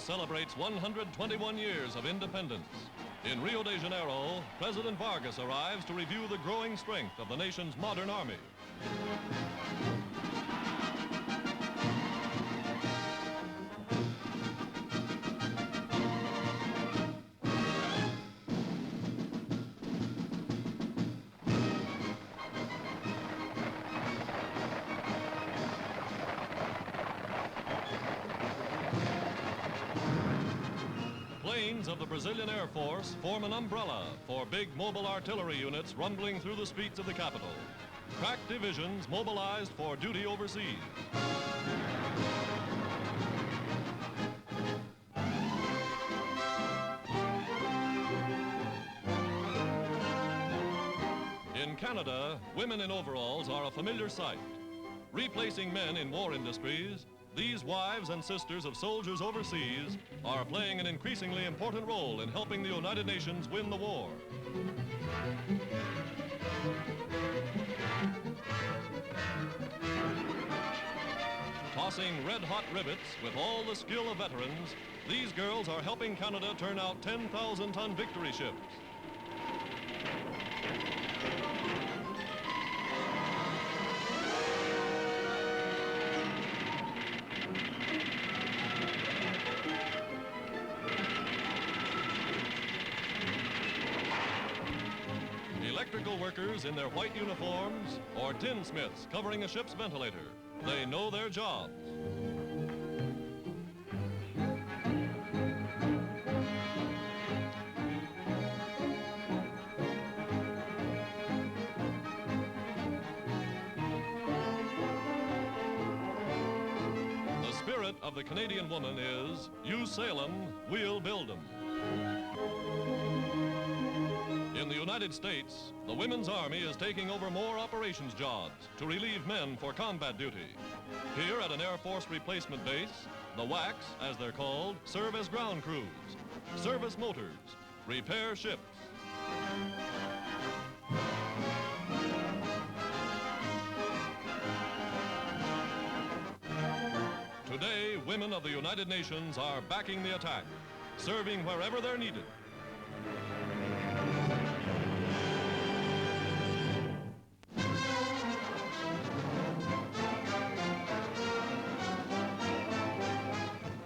celebrates 121 years of independence. In Rio de Janeiro, President Vargas arrives to review the growing strength of the nation's modern army. Planes of the Brazilian Air Force form an umbrella for big mobile artillery units rumbling through the streets of the capital. Crack divisions mobilized for duty overseas. In Canada, women in overalls are a familiar sight. Replacing men in war industries, these wives and sisters of soldiers overseas are playing an increasingly important role in helping the United Nations win the war. Tossing red-hot rivets with all the skill of veterans, these girls are helping Canada turn out 10,000-ton victory ships. Electrical workers in their white uniforms or tinsmiths covering a ship's ventilator. They know their jobs. The spirit of the Canadian woman is, you sail 'em, we'll build 'em. In the United States, the Women's Army is taking over more operations jobs to relieve men for combat duty. Here at an Air Force replacement base, the WACs, as they're called, serve as ground crews, service motors, repair ships. Today, women of the United Nations are backing the attack, serving wherever they're needed.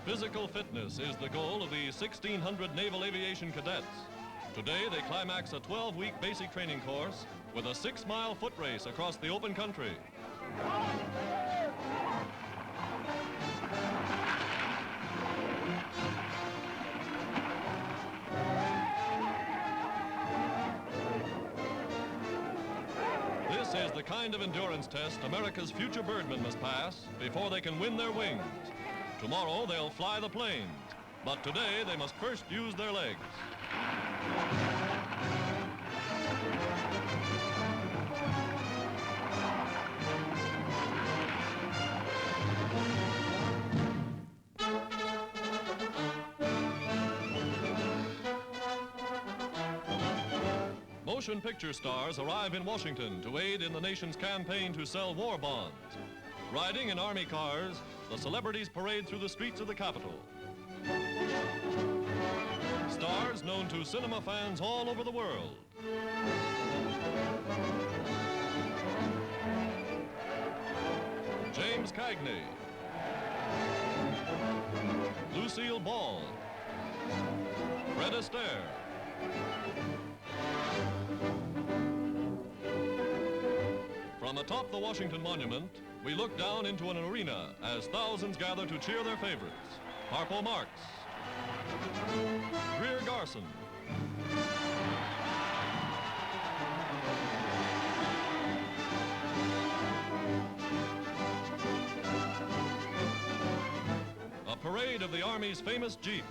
Physical fitness is the goal of the 1,600 Naval Aviation Cadets. Today, they climax a 12-week basic training course with a 6-mile foot race across the open country. This is the kind of endurance test America's future birdmen must pass before they can win their wings. Tomorrow, they'll fly the planes, but today they must first use their legs. Motion picture stars arrive in Washington to aid in the nation's campaign to sell war bonds. Riding in Army cars, the celebrities parade through the streets of the capital. Stars known to cinema fans all over the world. James Cagney, Lucille Ball, Fred Astaire. From atop the Washington Monument, we look down into an arena as thousands gather to cheer their favorites. Harpo Marx, Greer Garson, a parade of the Army's famous Jeeps,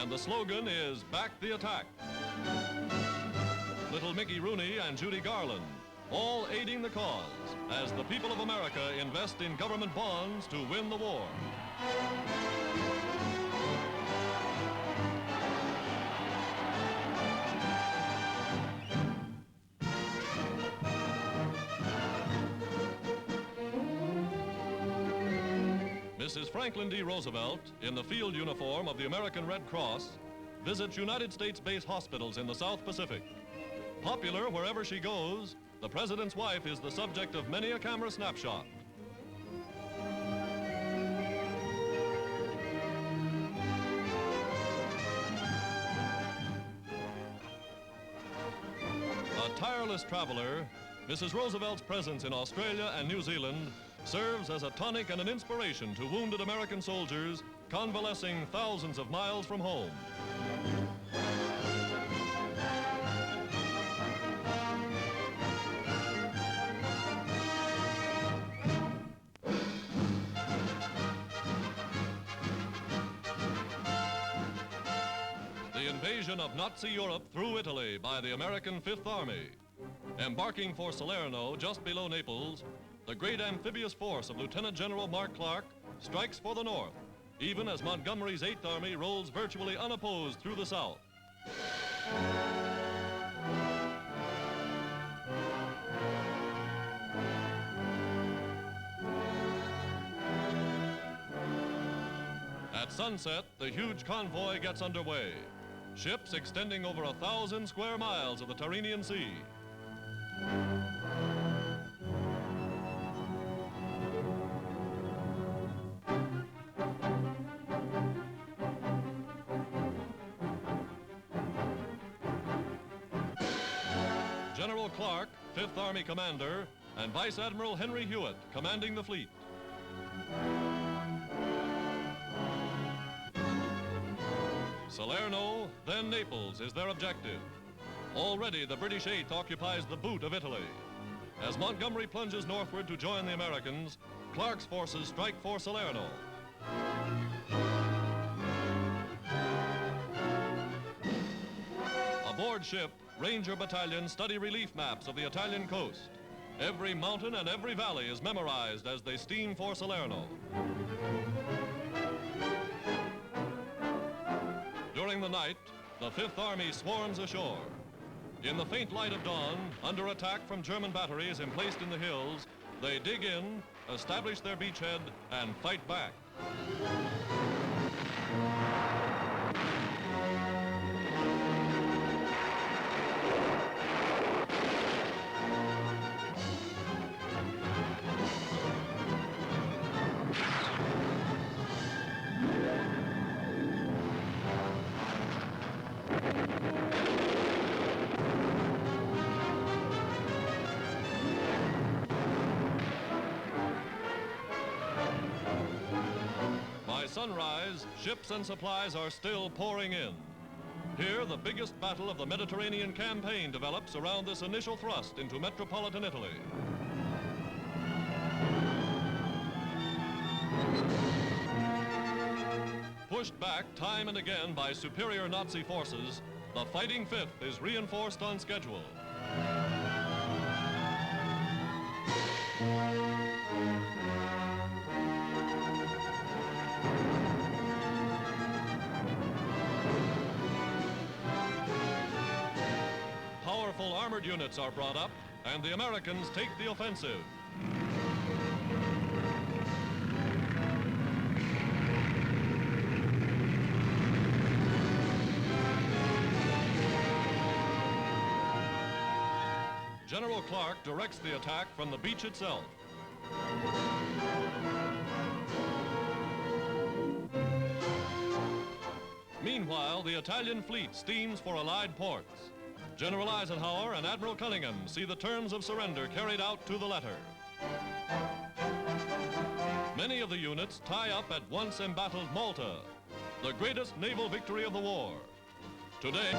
and the slogan is, "Back the Attack." Little Mickey Rooney and Judy Garland, all aiding the cause as the people of America invest in government bonds to win the war. Mrs. Franklin D. Roosevelt, in the field uniform of the American Red Cross, visits United States-based hospitals in the South Pacific. Popular wherever she goes, the President's wife is the subject of many a camera snapshot. A tireless traveler, Mrs. Roosevelt's presence in Australia and New Zealand serves as a tonic and an inspiration to wounded American soldiers convalescing thousands of miles from home. The invasion of Nazi Europe through Italy by the American Fifth Army. Embarking for Salerno, just below Naples, the great amphibious force of Lieutenant General Mark Clark strikes for the north, even as Montgomery's Eighth Army rolls virtually unopposed through the south. At sunset, the huge convoy gets underway. Ships extending over 1,000 square miles of the Tyrrhenian Sea. General Clark, Fifth Army Commander, and Vice Admiral Henry Hewitt commanding the fleet. Salerno, then Naples, is their objective. Already the British Eighth occupies the boot of Italy. As Montgomery plunges northward to join the Americans, Clark's forces strike for Salerno. Aboard ship, Ranger battalions study relief maps of the Italian coast. Every mountain and every valley is memorized as they steam for Salerno. During the night, the Fifth Army swarms ashore. In the faint light of dawn, under attack from German batteries emplaced in the hills, they dig in, establish their beachhead, and fight back. By sunrise, ships and supplies are still pouring in. Here, the biggest battle of the Mediterranean campaign develops around this initial thrust into metropolitan Italy. Pushed back time and again by superior Nazi forces, the Fighting Fifth is reinforced on schedule. Powerful armored units are brought up, and the Americans take the offensive. General Clark directs the attack from the beach itself. Meanwhile, the Italian fleet steams for Allied ports. General Eisenhower and Admiral Cunningham see the terms of surrender carried out to the letter. Many of the units tie up at once embattled Malta, the greatest naval victory of the war. Today,